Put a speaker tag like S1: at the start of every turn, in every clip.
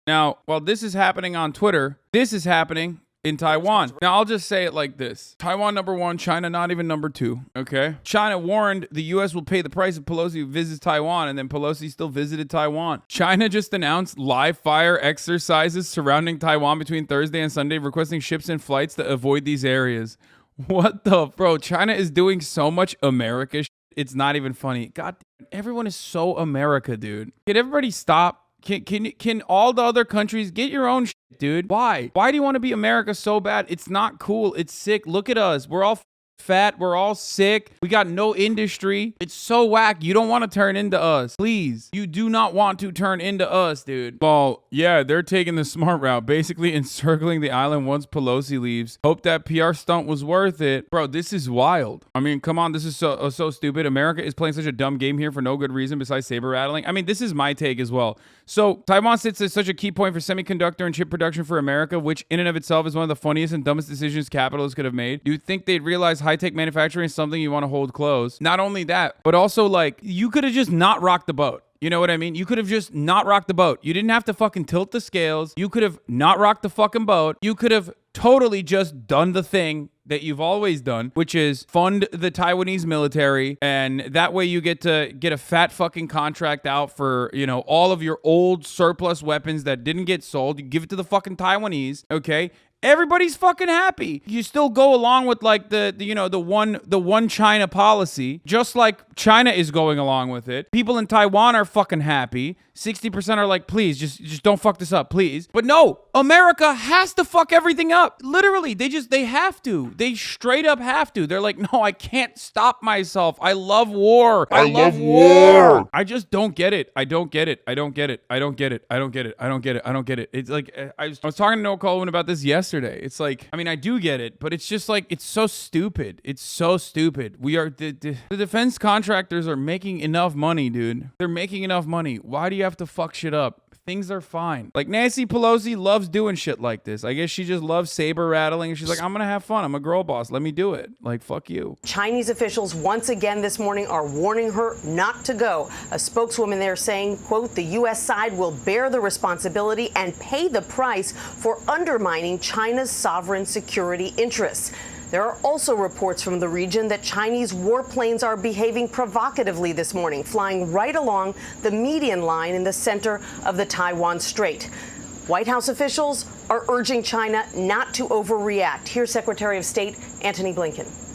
S1: Now, while this is happening on Twitter, this is happening in Taiwan. Now, I'll just say it like this. Taiwan number 1, China not even number 2, okay? China warned the U.S. will pay the price if Pelosi visits Taiwan, and then Pelosi still visited Taiwan. China just announced live fire exercises surrounding Taiwan between Thursday and Sunday, requesting ships and flights to avoid these areas. What the... Bro, China is doing so much America shit. It's not even funny. God, everyone is so America, dude. Can everybody stop? Can all the other countries get your own shit, dude? Why? Why do you want to be America so bad? It's not cool. It's sick. Look at us. We're all fat. We're all sick. We got no industry. It's so whack. You don't want to turn into us. Please. You do not want to turn into us, dude. Well, yeah, they're taking the smart route, basically encircling the island once Pelosi leaves. Hope that PR stunt was worth it. Bro, this is wild. I mean, come on. This is so stupid. America is playing such a dumb game here for no good reason besides saber rattling. I mean, this is my take as well. So Taiwan sits as such a key point for semiconductor and chip production for America, which in and of itself is one of the funniest and dumbest decisions capitalists could have made. You'd think they'd realize high-tech manufacturing is something you want to hold close. Not only that, but also like you could have just not rocked the boat. You know what I mean? You could have just not rocked the boat. You didn't have to fucking tilt the scales. You could have not rocked the fucking boat. You could have totally just done the thing that you've always done, which is fund the Taiwanese military. And that way you get to get a fat fucking contract out for, you know, all of your old surplus weapons that didn't get sold. You give it to the fucking Taiwanese, okay? Everybody's fucking happy. You still go along with like the one China policy, just like China is going along with it. People in Taiwan are fucking happy. 60% are like, please, just don't fuck this up, please. But no, America has to fuck everything up. Literally, they have to. They straight up have to. They're like, no, I can't stop myself. I love war. I love war. I just don't get it. I don't get it. I don't get it. I don't get it. I don't get it. I don't get it. I don't get it. It's like, I was talking to Noah Coleman about this yesterday. It's like, I mean, I do get it, but it's just like, it's so stupid. It's so stupid. We are, the defense contractors are making enough money, dude. They're making enough money. Why do you have to fuck shit up? Things are fine. Like Nancy Pelosi loves doing shit like this. I guess she just loves saber rattling. She's like, I'm gonna have fun. I'm a girl boss. Let me do it. Like, fuck you.
S2: Chinese officials once again this morning are warning her not to go. A spokeswoman there saying, quote, the U.S. side will bear the responsibility and pay the price for undermining China's sovereign security interests. There are also reports from the region that Chinese warplanes are behaving provocatively this morning, flying right along the median line in the center of the Taiwan Strait. White House officials are urging China not to overreact. Here's Secretary of State Antony Blinken.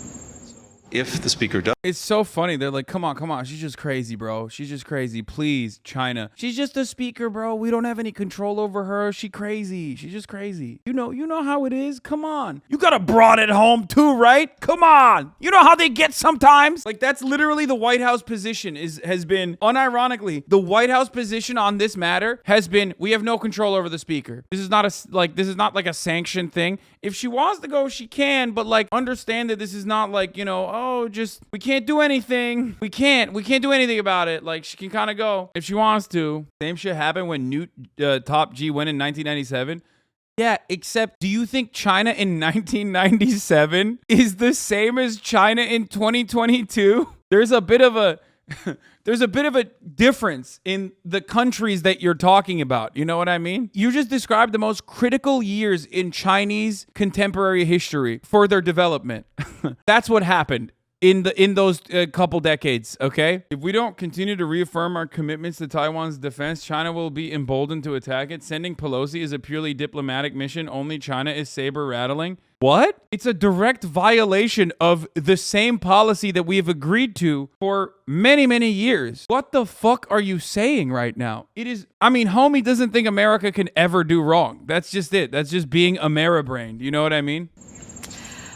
S3: If the speaker does.
S1: It's so funny. They're like, come on. She's just crazy, bro. She's just crazy. Please, China. She's just a speaker, bro. We don't have any control over her. She's crazy. She's just crazy. You know how it is. Come on. You got a broad at home too, right? Come on. You know how they get sometimes? Like, that's literally the White House position has been, unironically, the White House position on this matter has been, we have no control over the speaker. This is not like a sanctioned thing. If she wants to go, she can, but like, understand that this is not like, we can't do anything. We can't do anything about it. Like, she can kind of go if she wants to. Same shit happened when Newt Top G went in 1997. Yeah, except do you think China in 1997 is the same as China in 2022? There's a bit of a difference in the countries that you're talking about. You know what I mean? You just described the most critical years in Chinese contemporary history for their development. That's what happened in those couple decades, okay? If we don't continue to reaffirm our commitments to Taiwan's defense, China will be emboldened to attack it. Sending Pelosi is a purely diplomatic mission. Only China is saber rattling. What? It's a direct violation of the same policy that we have agreed to for many, many years. What the fuck are you saying right now? Homie doesn't think America can ever do wrong. That's just it. That's just being Ameribrained. You know what I mean?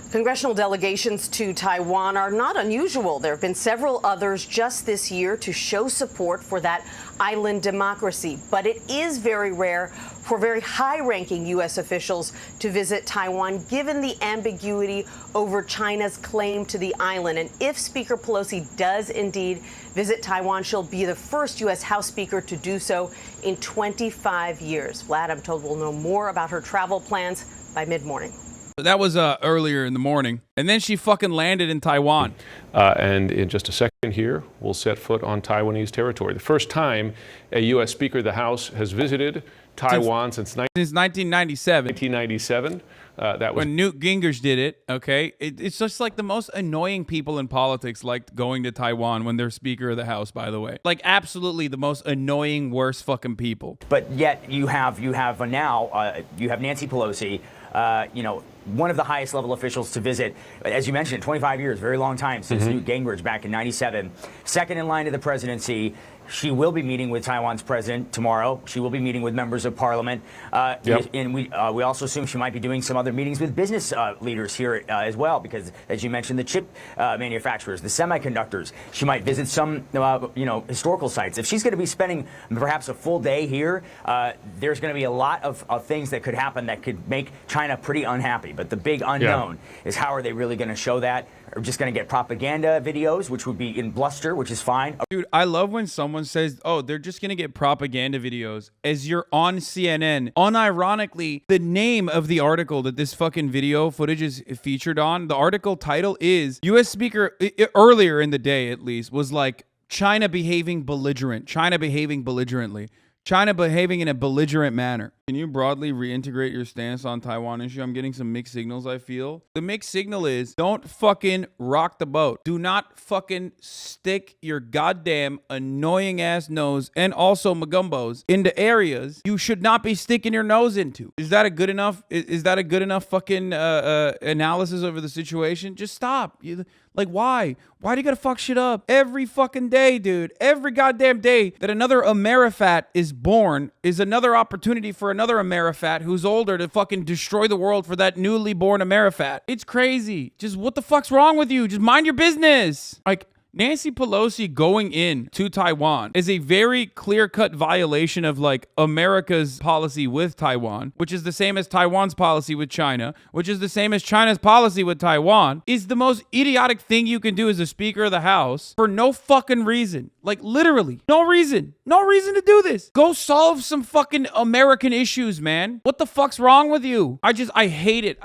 S2: Congressional delegations to Taiwan are not unusual. There have been several others just this year to show support for that island democracy. But it is very rare for very high-ranking U.S. officials to visit Taiwan, given the ambiguity over China's claim to the island. And if Speaker Pelosi does indeed visit Taiwan, she'll be the first U.S. House Speaker to do so in 25 years. Vlad, I'm told we'll know more about her travel plans by mid-morning.
S1: That was earlier in the morning. And then she fucking landed in Taiwan.
S4: And in just a second here, we'll set foot on Taiwanese territory. The first time a U.S. Speaker of the House has visited Taiwan since
S1: Since 1997.
S4: 1997. That was
S1: When Newt Gingrich did it, okay? It's just like the most annoying people in politics liked going to Taiwan when they're Speaker of the House, by the way. Like, absolutely the most annoying, worst fucking people.
S5: But yet you have now you have Nancy Pelosi, one of the highest level officials to visit, as you mentioned, 25 years, very long time since Newt Gingrich back in 97. Second in line to the presidency. She will be meeting with Taiwan's president tomorrow. She will be meeting with members of parliament. And we also assume she might be doing some other meetings with business leaders here as well, because, as you mentioned, the chip manufacturers, the semiconductors. She might visit some, historical sites. If she's going to be spending perhaps a full day here, there's going to be a lot of things that could happen that could make China pretty unhappy. But the big unknown is how are they really going to show that? Are we just going to get propaganda videos, which would be in bluster, which is fine.
S1: Dude, I love when someone says, oh, they're just going to get propaganda videos as you're on CNN. Unironically, the name of the article that this fucking video footage is featured on, the article title is U.S. Speaker, earlier in the day at least, was like China behaving belligerent, China behaving belligerently. China behaving in a belligerent manner. Can you broadly reintegrate your stance on Taiwan issue? I'm getting some mixed signals, I feel. The mixed signal is don't fucking rock the boat. Do not fucking stick your goddamn annoying ass nose and also magumbos into areas you should not be sticking your nose into. Is that a good enough? Is that a good enough fucking analysis over the situation? Just stop. Like, why? Why do you gotta fuck shit up? Every fucking day, dude. Every goddamn day that another Amerifat is born is another opportunity for another Amerifat who's older to fucking destroy the world for that newly born Amerifat. It's crazy. Just what the fuck's wrong with you? Just mind your business. Like, Nancy Pelosi going in to Taiwan is a very clear-cut violation of like America's policy with Taiwan, which is the same as Taiwan's policy with China, which is the same as China's policy with Taiwan, is the most idiotic thing you can do as a Speaker of the House for no fucking reason. Like, literally, no reason. No reason to do this. Go solve some fucking American issues, man. What the fuck's wrong with you? I hate it.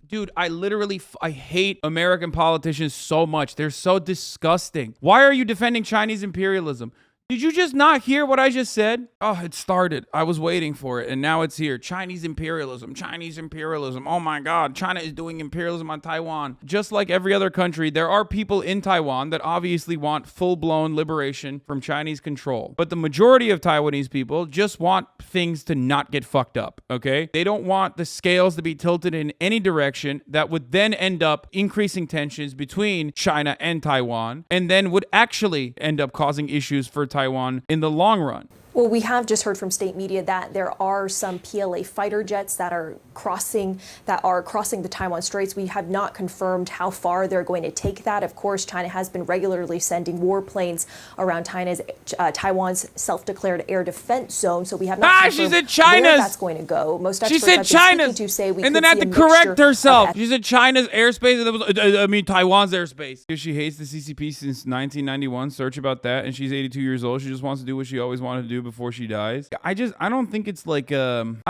S1: Dude, I hate American politicians so much. They're so disgusting. Why are you defending Chinese imperialism? Did you just not hear what I just said? Oh, it started. I was waiting for it, and now it's here. Chinese imperialism. Chinese imperialism. Oh my God. China is doing imperialism on Taiwan. Just like every other country, there are people in Taiwan that obviously want full-blown liberation from Chinese control. But the majority of Taiwanese people just want things to not get fucked up, okay? They don't want the scales to be tilted in any direction that would then end up increasing tensions between China and Taiwan, and then would actually end up causing issues for Taiwan in the long run.
S6: Well, we have just heard from state media that there are some PLA fighter jets that are crossing the Taiwan Straits. We have not confirmed how far they're going to take that. Of course, China has been regularly sending warplanes around Taiwan's self-declared air defense zone. So we have not confirmed where that's going to go. Most experts have been speaking to say we
S1: and
S6: could
S1: then
S6: see
S1: had to correct herself. She said China's airspace. Taiwan's airspace. Because she hates the CCP since 1991. Search about that. And she's 82 years old. She just wants to do what she always wanted to do before she dies. I don't think it's like an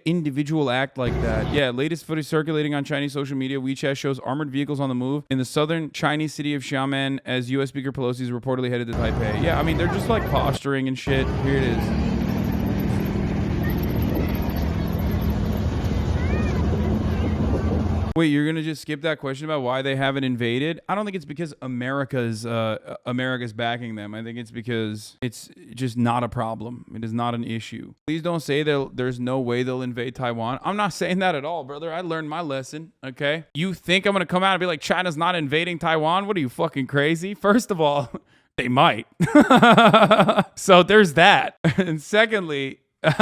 S1: individual act like that. Yeah, latest footage circulating on Chinese social media. WeChat shows armored vehicles on the move in the southern Chinese city of Xiamen as U.S. Speaker Pelosi is reportedly headed to Taipei. Yeah, I mean, they're just like posturing and shit. Here it is. Wait, you're gonna just skip that question about why they haven't invaded? I don't think it's because America's backing them. I think it's because it's just not a problem. It is not an issue. Please don't say there's no way they'll invade Taiwan. I'm not saying that at all, brother. I learned my lesson, okay? You think I'm gonna come out and be like, China's not invading Taiwan? What are you, fucking crazy? First of all, they might. So there's that. And secondly,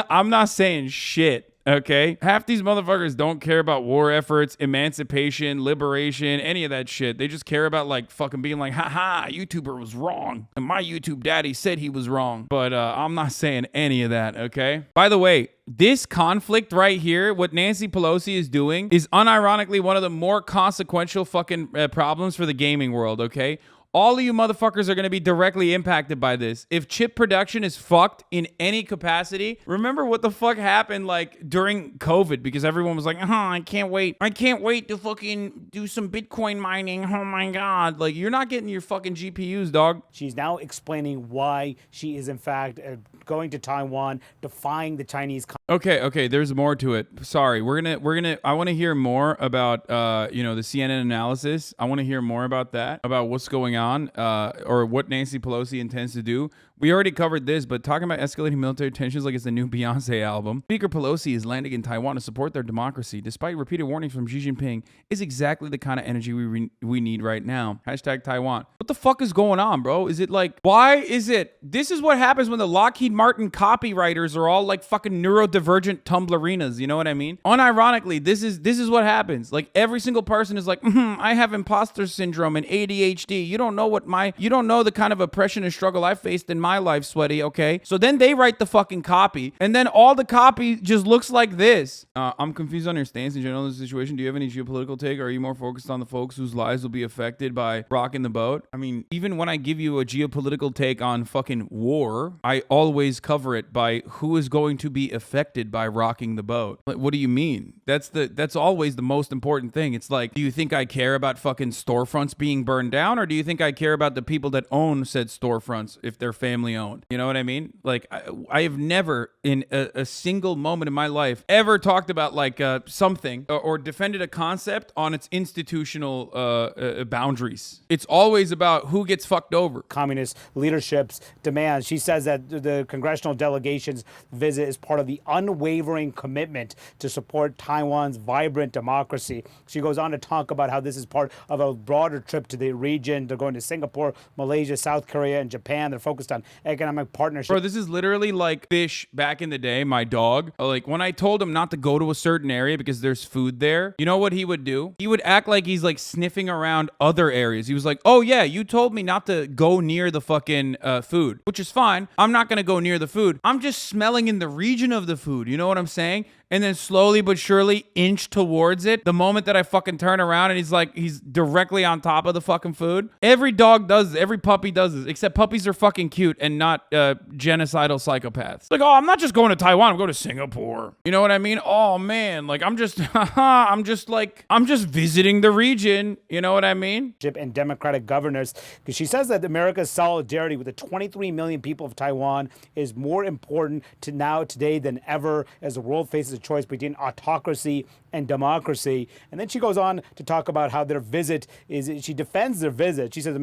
S1: I'm not saying shit. Okay? Half these motherfuckers don't care about war efforts, emancipation, liberation, any of that shit. They just care about like fucking being like, haha, YouTuber was wrong. And my YouTube daddy said he was wrong. But I'm not saying any of that, okay? By the way, this conflict right here, what Nancy Pelosi is doing, is unironically one of the more consequential fucking problems for the gaming world, okay? All of you motherfuckers are going to be directly impacted by this. If chip production is fucked in any capacity, remember what the fuck happened like during COVID, because everyone was like, I can't wait. I can't wait to fucking do some Bitcoin mining. Oh my God. Like, you're not getting your fucking GPUs, dog.
S7: She's now explaining why she is in fact going to Taiwan, defying the Chinese.
S1: Okay, there's more to it. Sorry, I want to hear more about the CNN analysis. I want to hear more about that, about what's going on, or what Nancy Pelosi intends to do. We already covered this, but talking about escalating military tensions like it's the new Beyonce album. Speaker Pelosi is landing in Taiwan to support their democracy, despite repeated warnings from Xi Jinping, is exactly the kind of energy we need right now. Hashtag Taiwan. What the fuck is going on, bro? Is it like, why is it? This is what happens when the Lockheed Martin copywriters are all like fucking neurodivergent Tumblerinas. You know what I mean? Unironically, this is what happens. Like every single person is like, I have imposter syndrome and ADHD. You don't know the kind of oppression and struggle I faced in my life, sweaty, okay? So then they write the fucking copy, and then all the copy just looks like this. I'm confused on your stance in general in this situation. Do you have any geopolitical take, or are you more focused on the folks whose lives will be affected by rocking the boat? I mean, even when I give you a geopolitical take on fucking war, I always cover it by who is going to be affected by rocking the boat. Like, what do you mean? That's always the most important thing. It's like, do you think I care about fucking storefronts being burned down, or do you think I care about the people that own said storefronts if they're family owned? You know what I mean? Like, I have never in a single moment in my life ever talked about like something or defended a concept on its institutional boundaries. It's always about who gets fucked over.
S7: Communist leadership's demands. She says that the congressional delegation's visit is part of the unwavering commitment to support Taiwan's vibrant democracy. She goes on to talk about how this is part of a broader trip to the region. They're going to Singapore, Malaysia, South Korea, and Japan. They're focused on economic partnership.
S1: Bro, this is literally like Fish back in the day, my dog. Like when I told him not to go to a certain area because there's food there, you know what he would do? He would act like he's like sniffing around other areas. He was like, oh yeah, you told me not to go near the fucking food, which is fine. I'm not going to go near the food. I'm just smelling in the region of the food. You know what I'm saying? And then slowly but surely inch towards it. The moment that I fucking turn around and he's directly on top of the fucking food. Every dog does this. Every puppy does this. Except puppies are fucking cute and not genocidal psychopaths. Like, oh, I'm not just going to Taiwan. I'm going to Singapore. You know what I mean? Oh man, like I'm just visiting the region. You know what I mean?
S7: And democratic governors, because she says that America's solidarity with the 23 million people of Taiwan is more important today than ever as the world faces a choice between autocracy and democracy. And then she goes on to talk about how their visit she defends their visit. She says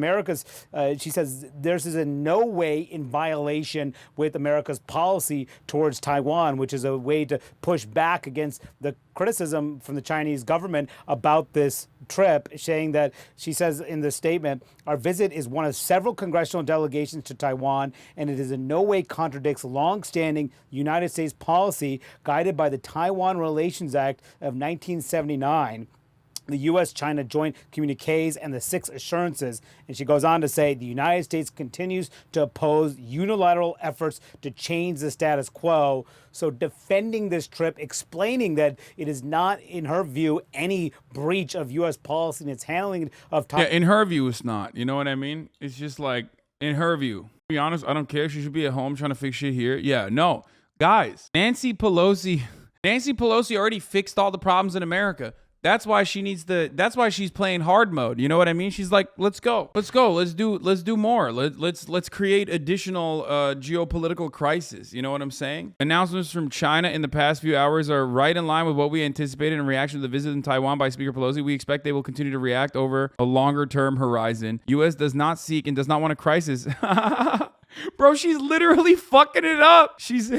S7: she says this is in no way in violation with America's policy towards Taiwan, which is a way to push back against the criticism from the Chinese government about this trip, saying that, she says in the statement, our visit is one of several congressional delegations to Taiwan, and it is in no way contradicts long-standing United States policy guided by the Taiwan Relations Act of 1979. The U.S.-China joint communiques and the 6 assurances. And she goes on to say the United States continues to oppose unilateral efforts to change the status quo. So defending this trip, explaining that it is not, in her view, any breach of U.S. policy in its handling of
S1: Yeah, in her view, it's not. You know what I mean? It's just like, in her view. To be honest, I don't care. She should be at home trying to fix shit here. Yeah, no. Guys, Nancy Pelosi already fixed all the problems in America. That's why that's why she's playing hard mode. You know what I mean? She's like, let's go. Let's do more. Let's create additional geopolitical crisis. You know what I'm saying? Announcements from China in the past few hours are right in line with what we anticipated in reaction to the visit in Taiwan by Speaker Pelosi. We expect they will continue to react over a longer term horizon. U.S. does not seek and does not want a crisis. Bro, she's literally fucking it up. She's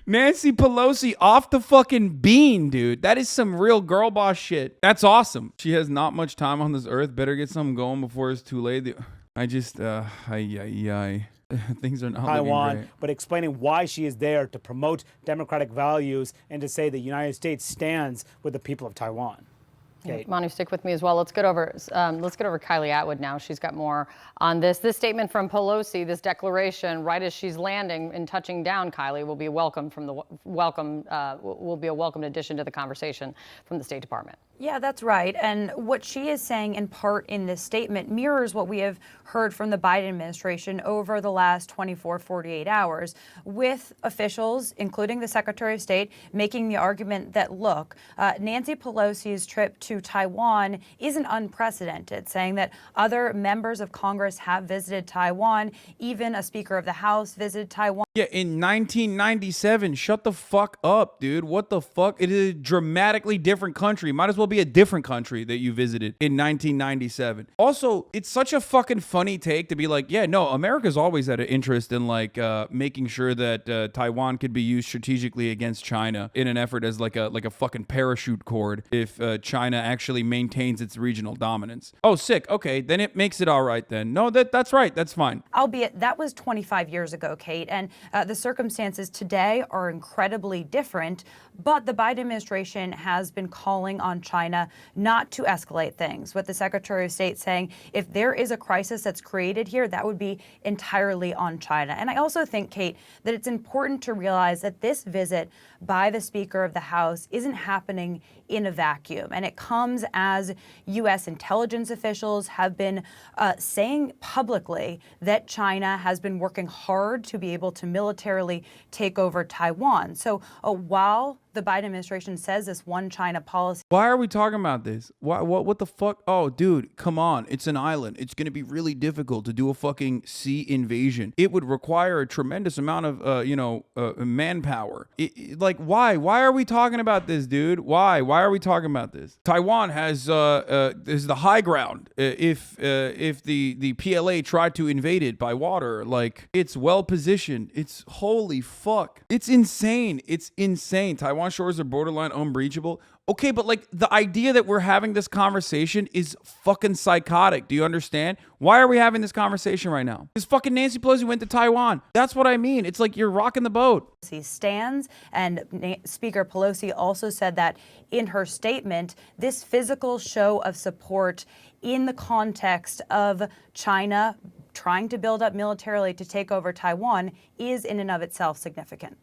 S1: Nancy Pelosi off the fucking bean, dude. That is some real girl boss shit. That's awesome. She has not much time on this earth. Better get something going before it's too late. I just, things are not
S7: Taiwan,
S1: looking great.
S7: but explaining why she is there to promote democratic values and to say the United States stands with the people of Taiwan.
S8: Okay. Manu, stick with me as well. Let's get over Kylie Atwood now. She's got more on this. This statement from Pelosi, this declaration, right as she's landing and touching down, Kylie, will be a welcome addition to the conversation from the State Department.
S9: Yeah, that's right. And what she is saying in part in this statement mirrors what we have heard from the Biden administration over the last 48 hours, with officials, including the Secretary of State, making the argument that, look, Nancy Pelosi's trip to to Taiwan isn't unprecedented, saying that other members of Congress have visited Taiwan. Even a Speaker of the House visited Taiwan.
S1: Yeah, in 1997. Shut the fuck up, dude. What the fuck? It is a dramatically different country. Might as well be a different country that you visited in 1997. Also, it's such a fucking funny take to be like, yeah, no, America's always had an interest in like making sure that Taiwan could be used strategically against China in an effort as like a fucking parachute cord if China actually maintains its regional dominance. Oh, sick. Okay, then it makes it all right then. No, that's right. That's fine.
S9: Albeit that was 25 years ago, Kate, and the circumstances today are incredibly different, but the Biden administration has been calling on China not to escalate things, with the Secretary of State saying if there is a crisis that's created here, that would be entirely on China. And I also think, Kate, that it's important to realize that this visit by the Speaker of the House isn't happening in a vacuum. And it comes as U.S. intelligence officials have been saying publicly that China has been working hard to be able to militarily take over Taiwan. So while the Biden administration says this one China policy.
S1: Why are we talking about this? What the fuck? Oh, dude, come on. It's an island. It's going to be really difficult to do a fucking sea invasion. It would require a tremendous amount of, manpower. Like, why? Why are we talking about this, dude? Why are we talking about this? Taiwan has is the high ground. If the PLA tried to invade it by water, like, it's well positioned. It's holy fuck. It's insane. It's insane. Taiwan shores are borderline unbreachable. Okay, but like the idea that we're having this conversation is fucking psychotic. Do you understand? Why are we having this conversation right now? Because fucking Nancy Pelosi went to Taiwan. That's what I mean. It's like you're rocking the boat.
S9: Stands, and Speaker Pelosi also said that in her statement, this physical show of support in the context of China trying to build up militarily to take over Taiwan is in and of itself significant.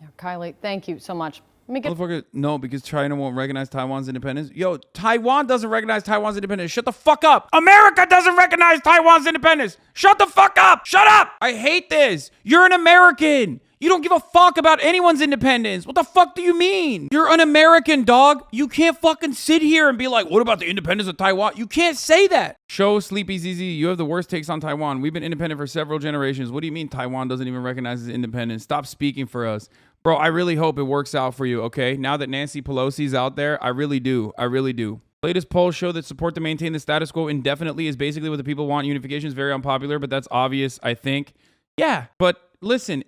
S8: Yeah, Kylie, thank you so much. Let me get.
S1: Motherfucker, no, because China won't recognize Taiwan's independence. Yo, Taiwan doesn't recognize Taiwan's independence. Shut the fuck up. America doesn't recognize Taiwan's independence. Shut the fuck up. Shut up. I hate this. You're an American. You don't give a fuck about anyone's independence. What the fuck do you mean? You're an American, dog. You can't fucking sit here and be like, what about the independence of Taiwan? You can't say that. Show Sleepy ZZ, you have the worst takes on Taiwan. We've been independent for several generations. What do you mean Taiwan doesn't even recognize its independence? Stop speaking for us. Bro, I really hope it works out for you, okay? Now that Nancy Pelosi's out there, I really do. I really do. Latest polls show that support to maintain the status quo indefinitely is basically what the people want. Unification is very unpopular, but that's obvious, I think. Yeah, but listen,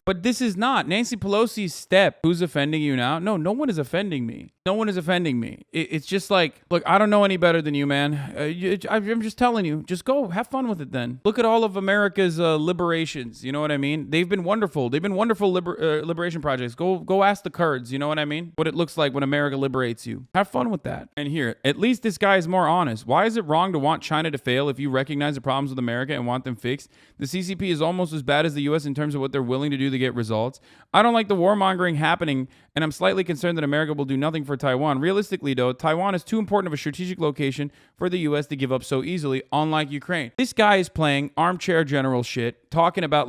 S1: but this is not Nancy Pelosi's step. Who's offending you now? No one is offending me. No one is offending me. It's just like, look, I don't know any better than you, man. I'm just telling you, just go have fun with it then. Look at all of America's liberations. You know what I mean? They've been wonderful. They've been wonderful liberation projects. Go ask the Kurds. You know what I mean? What it looks like when America liberates you. Have fun with that. And here, at least this guy is more honest. Why is it wrong to want China to fail if you recognize the problems with America and want them fixed? The CCP is almost as bad as the U.S. in terms of what they're willing to do to get results. I don't like the warmongering happening, and I'm slightly concerned that America will do nothing for Taiwan. Realistically, though, Taiwan is too important of a strategic location for the U.S. to give up so easily, unlike Ukraine. This guy is playing armchair general shit, talking about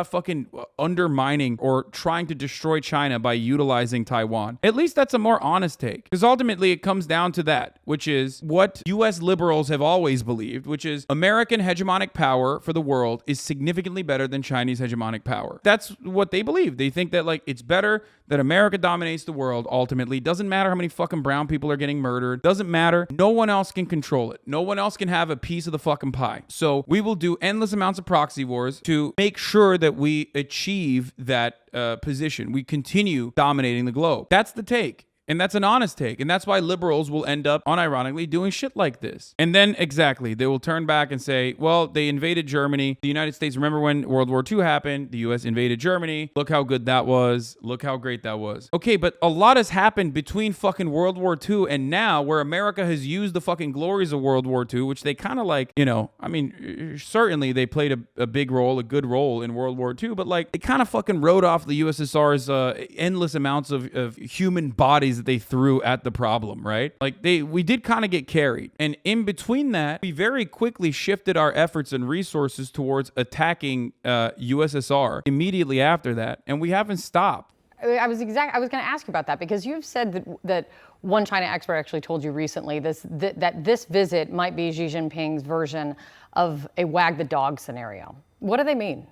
S1: fucking undermining or trying to destroy China by utilizing Taiwan. At least that's a more honest take, because ultimately it comes down to that, which is what U.S. liberals have always believed, which is American hegemonic power for the world is significantly better than Chinese hegemonic power. That's what they believe. They think that like it's better that America dominates the world ultimately. Doesn't matter how many fucking brown people are getting murdered. Doesn't matter. No one else can control it. No one else can have a piece of the fucking pie. So we will do endless amounts of proxy wars to make sure that we achieve that position. We continue dominating the globe. That's the take. And that's an honest take. And that's why liberals will end up, unironically, doing shit like this. And then, exactly, they will turn back and say, well, they invaded Germany. The United States, remember when World War II happened? The U.S. invaded Germany. Look how good that was. Look how great that was. Okay, but a lot has happened between fucking World War II and now, where America has used the fucking glories of World War II, which they kind of like, I mean, certainly they played a big role, a good role in World War II, but like, they kind of fucking wrote off the USSR's endless amounts of human bodies that they threw at the problem, right? Like we did kind of get carried. And in between that, we very quickly shifted our efforts and resources towards attacking USSR immediately after that. And we haven't stopped.
S8: I was going to ask you about that, because you've said that one China expert actually told you recently that this visit might be Xi Jinping's version of a wag the dog scenario. What do they mean?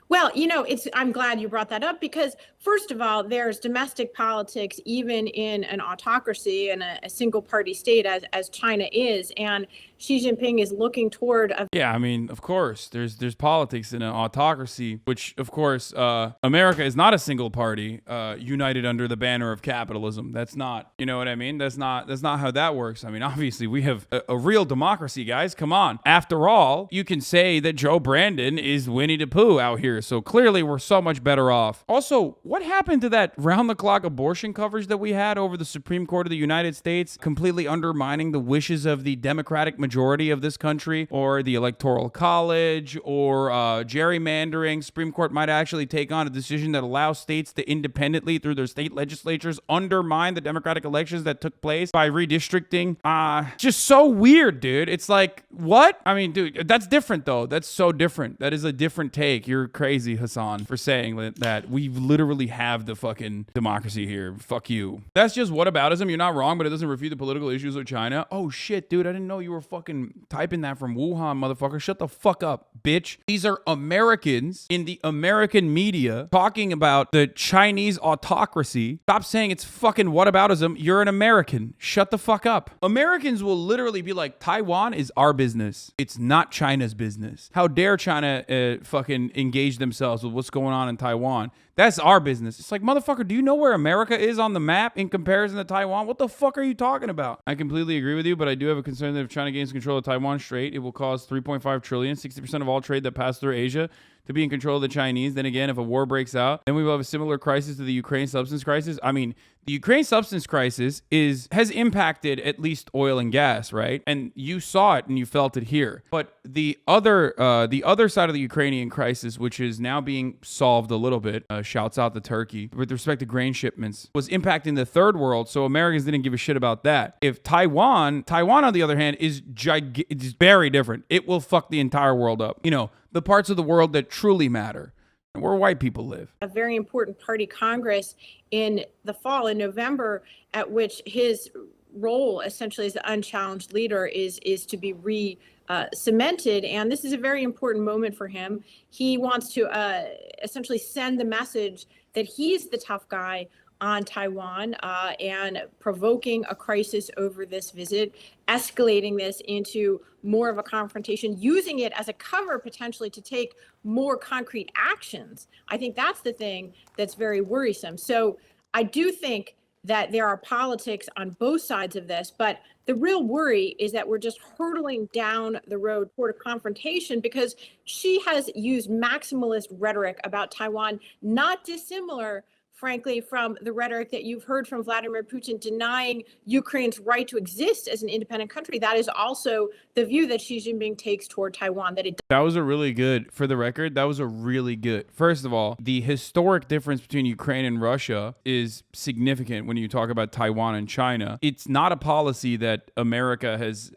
S10: Well, I'm glad you brought that up, because first of all, there's domestic politics even in an autocracy and a single party state as China is. And Xi Jinping is looking toward
S1: Yeah, I mean, of course, there's politics in an autocracy, which, of course, America is not a single party united under the banner of capitalism. That's not, you know what I mean? That's not how that works. I mean, obviously, we have a real democracy, guys. Come on. After all, you can say that Joe Brandon is Winnie the Pooh out here. So clearly, we're so much better off. Also, what happened to that round-the-clock abortion coverage that we had over the Supreme Court of the United States, completely undermining the wishes of the Democratic majority of this country, or the Electoral College, or gerrymandering? Supreme Court might actually take on a decision that allows states to independently, through their state legislatures, undermine the democratic elections that took place by redistricting. Just so weird, dude. It's like, what? I mean, dude, that's different, though. That's so different. That is a different take. You're crazy, Hasan, for saying that. We literally have the fucking democracy here. Fuck you. That's just whataboutism. You're not wrong, but it doesn't refute the political issues of China. Oh, shit, dude. I didn't know you were fucking typing that from Wuhan, motherfucker. Shut the fuck up, bitch. These are Americans in the American media talking about the Chinese autocracy. Stop saying it's fucking whataboutism. You're an American. Shut the fuck up. Americans will literally be like, Taiwan is our business. It's not China's business. How dare China fucking engage themselves with what's going on in Taiwan? That's our business. It's like, motherfucker, do you know where America is on the map in comparison to Taiwan? What the fuck are you talking about? I completely agree with you, but I do have a concern that if China gains control of Taiwan Strait, it will cause $3.5 trillion, 60% of all trade that passes through Asia, to be in control of the Chinese. Then again, if a war breaks out, then we will have a similar crisis to the Ukraine substance crisis. I mean, the Ukraine substance crisis has impacted at least oil and gas, right? And you saw it and you felt it here. But the other side of the Ukrainian crisis, which is now being solved a little bit, shouts out to Turkey, with respect to grain shipments, was impacting the third world. So Americans didn't give a shit about that. If Taiwan on the other hand is it's very different. It will fuck the entire world up. You know, the parts of the world that truly matter, where white people live.
S10: a very important party congress in the fall, in November, at which his role essentially as the unchallenged leader is to be cemented. And this is a very important moment for him. He wants to essentially send the message that he's the tough guy on Taiwan, and provoking a crisis over this visit, escalating this into more of a confrontation, using it as a cover potentially to take more concrete actions. I think that's the thing that's very worrisome. So I do think that there are politics on both sides of this, but the real worry is that we're just hurtling down the road toward a confrontation, because she has used maximalist rhetoric about Taiwan, not dissimilar, frankly, from the rhetoric that you've heard from Vladimir Putin denying Ukraine's right to exist as an independent country. That is also the view that Xi Jinping takes toward Taiwan.
S1: That was a really good, for the record, that was a really good. First of all, the historic difference between Ukraine and Russia is significant when you talk about Taiwan and China. It's not a policy that America has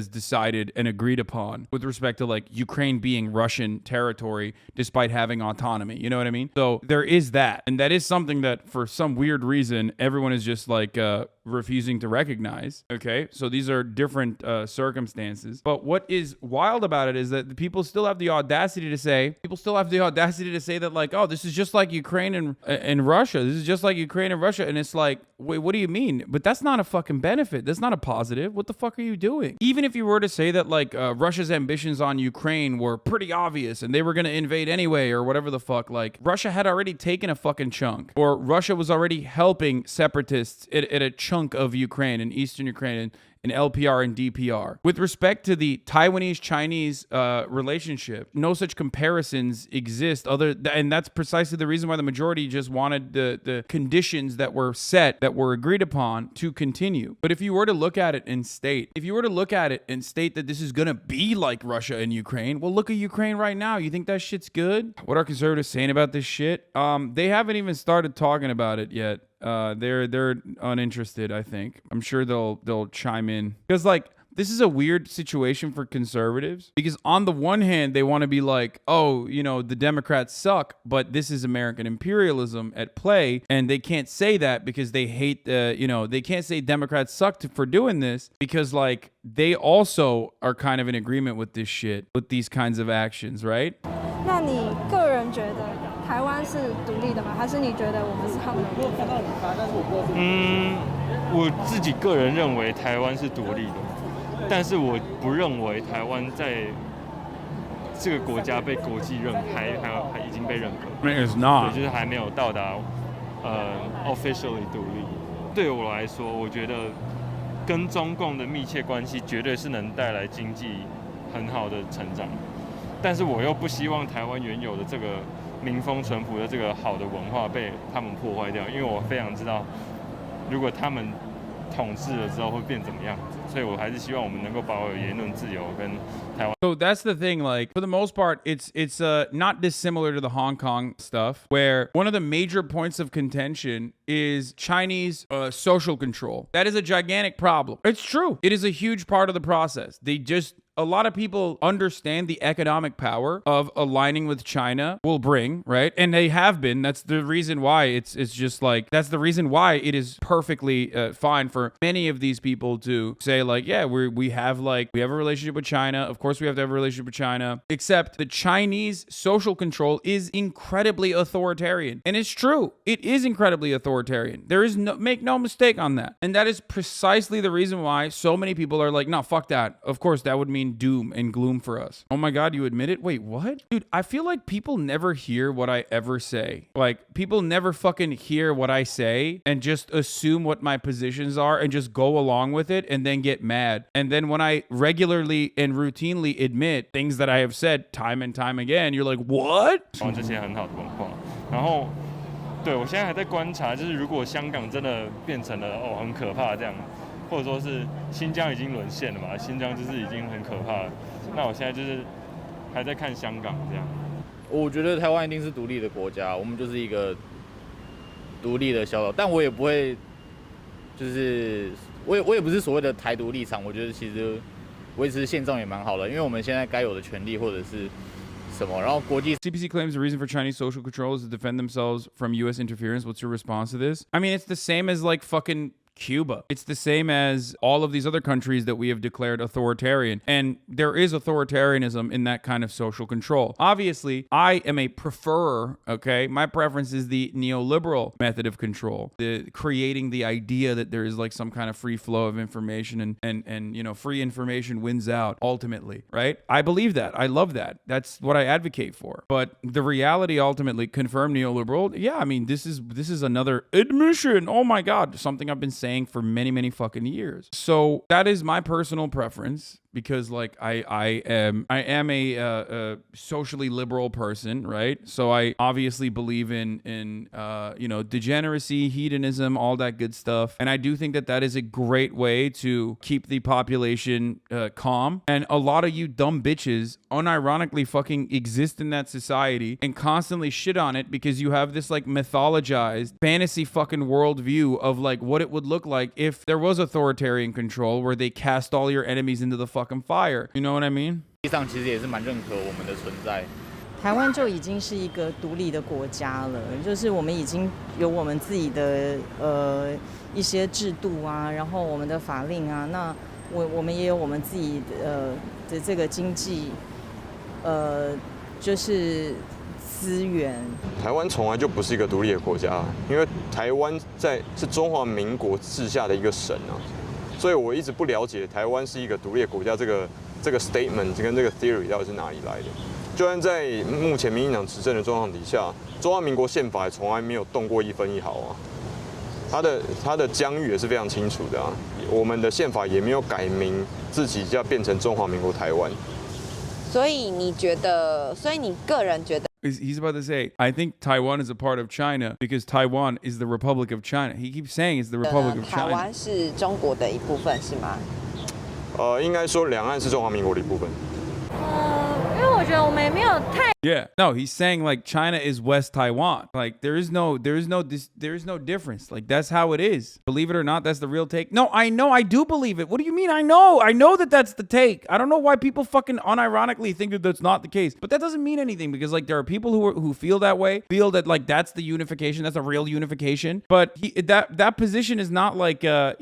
S1: decided and agreed upon with respect to like Ukraine being Russian territory despite having autonomy. You know what I mean? So there is that. And that is something that for some weird reason, everyone is just like refusing to recognize. Okay. So these are different circumstances. But what is wild about it is that the people still have the audacity to say that like, oh, this is just like Ukraine and Russia. This is just like Ukraine and Russia. And it's like, wait, what do you mean? But that's not a fucking benefit. That's not a positive. What the fuck are you doing? Even if you were to say that like Russia's ambitions on Ukraine were pretty obvious and they were going to invade anyway or whatever the fuck, like Russia had already taken a fucking chunk, or Russia was already helping separatists at a chunk of Ukraine and Eastern Ukraine and LPR and DPR. With respect to the Taiwanese-Chinese relationship, no such comparisons exist and that's precisely the reason why the majority just wanted the conditions that were set, that were agreed upon, to continue. But if you were to look at it and state that this is gonna be like Russia and Ukraine, well, look at Ukraine right now. You think that shit's good? What are conservatives saying about this shit? They haven't even started talking about it yet. They're uninterested, I think. I'm sure they'll chime in, because like This is a weird situation for conservatives because on the one hand, they want to be like, oh, you know, the Democrats suck, but this is American imperialism at play. And they can't say that because they hate, they can't say Democrats suck for doing this because, like, they also are kind of in agreement with this shit, with these kinds of actions, right?
S11: 那你个人觉得台湾是独立的吗？还是你觉得我们是他们的部分？
S12: 我自己个人认为台湾是独立的，但是我不认为台湾在这个国家被国际还已经被认可。
S1: It's not.
S12: 对，就是还没有到达officially 独立。对我来说，我觉得跟中共的密切关系绝对是能带来经济很好的成长，但是我又不希望台湾原有的这个民风淳朴的这个好的文化被他们破坏掉，因为我非常知道，如果他们统治了之后会变怎么样子，所以我还是希望我们能够保有言论自由跟台湾。
S1: So that's the thing, like, for the most part, it's not dissimilar to the Hong Kong stuff, where one of the major points of contention is Chinese social control. That is a gigantic problem. It's true. It is a huge part of the process. A lot of people understand the economic power of aligning with China will bring, right? And they have been. That's the reason why it's just like, that's the reason why it is perfectly fine for many of these people to say, like, yeah, we have a relationship with China. Of course we have to have a relationship with China, except the Chinese social control is incredibly authoritarian. And it's true. It is incredibly authoritarian. There is make no mistake on that. And that is precisely the reason why so many people are like, no, fuck that. Of course, that would mean doom and gloom for us. Oh my God, you admit it? Wait, what? Dude, I feel like people never hear what I ever say. Like, people never fucking hear what I say and just assume what my positions are and just go along with it and then get mad. And then when I regularly and routinely admit things that I have said time and time again, you're like, what?
S12: 这些很好的文化，然后对我现在还在观察，就是如果香港真的变成了很可怕这样。或者说是新疆已经沦陷了嘛，新疆就是已经很可怕了。那我现在就是还在看香港这样。
S13: 我觉得台湾一定是独立的国家，我们就是一个独立的小岛，但我也不会，就是我也不是所谓的台独立场。我觉得其实维持现状也蛮好的，因为我们现在该有的权利或者是什么，然后国际。
S1: CPC claims the reason for Chinese social control is to defend themselves from U.S. interference. What's your response to this? I mean, it's the same as like fucking Cuba. It's the same as all of these other countries that we have declared authoritarian. And there is authoritarianism in that kind of social control. Obviously, I am a preferer, okay? My preference is the neoliberal method of control, the creating the idea that there is like some kind of free flow of information and you know, free information wins out ultimately, right? I believe that. I love that. That's what I advocate for. But the reality ultimately confirmed neoliberal. Yeah, I mean, this is another admission. Oh my God, something I've been saying for many fucking years. So that is my personal preference because like I am a socially liberal person, right? So I obviously believe in you know, degeneracy, hedonism, all that good stuff. And I do think that is a great way to keep the population calm. And a lot of you dumb bitches unironically fucking exist in that society and constantly shit on it because you have this like mythologized fantasy fucking worldview of like what it would look like if there was authoritarian control where they cast all your enemies into the fucking fire. You know what I mean?
S13: 实际上其实也是蛮认可我们的存在。
S14: 台湾就已经是一个独立的国家了，就是我们已经有我们自己的一些制度啊，然后我们的法令啊，那我们也有我们自己的这个经济就是资源。
S15: 台湾从来就不是一个独立的国家，因为台湾是中华民国治下的一个省啊，所以我一直不了解台湾是一个独立的国家这个 statement 跟这个 theory 到底是哪里来的。就算在目前民进党执政的状况底下，中华民国宪法也从来没有动过一分一毫啊。它的疆域也是非常清楚的啊，我们的宪法也没有改名自己要变成中华民国台湾。
S16: 所以你个人觉得
S1: He's about to say, I think Taiwan is a part of China because Taiwan is the Republic of China. He keeps saying it's the Republic of China.
S16: 台湾是中国的一部分是吗？
S15: 应该说两岸是中华民国的一部分。
S11: 因为我
S1: Yeah. No, he's saying like China is West Taiwan. Like there is no difference. Like that's how it is. Believe it or not, that's the real take. No, I know. I do believe it. What do you mean? I know that that's the take. I don't know why people fucking unironically think that that's not the case. But that doesn't mean anything because like there are people who feel that way, feel that like that's the unification, that's a real unification. But that position is not like I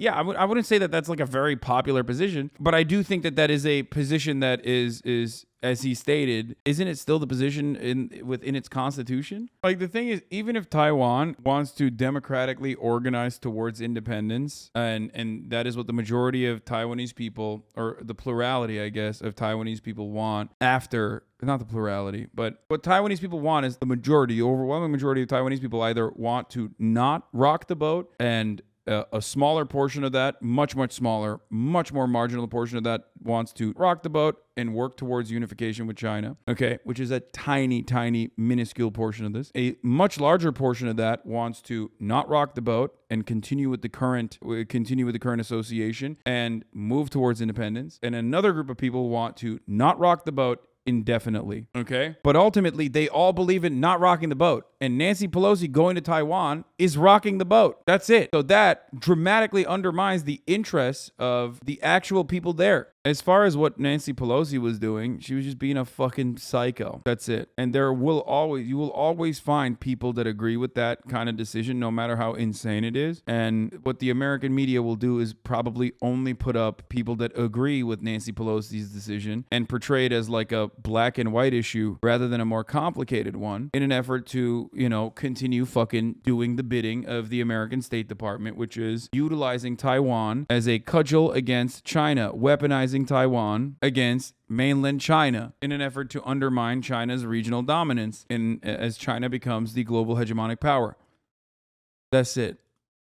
S1: wouldn't say that that's like a very popular position, but I do think that that is a position that is as he stated, isn't it still the position within its constitution? Like the thing is, even if Taiwan wants to democratically organize towards independence, and that is what the majority of Taiwanese people, or the plurality, I guess, of Taiwanese people want after, not the plurality, but what Taiwanese people want is the majority, the overwhelming majority of Taiwanese people either want to not rock the boat, and a smaller portion of that, much smaller, much more marginal portion of that wants to rock the boat and work towards unification with China, okay, which is a tiny, minuscule portion of this. A much larger portion of that wants to not rock the boat and continue with the current association and move towards independence. And another group of people want to not rock the boat indefinitely, okay? But ultimately, they all believe in not rocking the boat. And Nancy Pelosi going to Taiwan is rocking the boat. That's it. So that dramatically undermines the interests of the actual people there. As far as what Nancy Pelosi was doing, she was just being a fucking psycho. That's it. And you will always find people that agree with that kind of decision, no matter how insane it is. And what the American media will do is probably only put up people that agree with Nancy Pelosi's decision and portray it as like a black and white issue rather than a more complicated one in an effort to, continue fucking doing the bidding of the American State Department, which is utilizing Taiwan as a cudgel against China, weaponizing Taiwan against mainland China in an effort to undermine China's regional dominance as China becomes the global hegemonic power. That's it.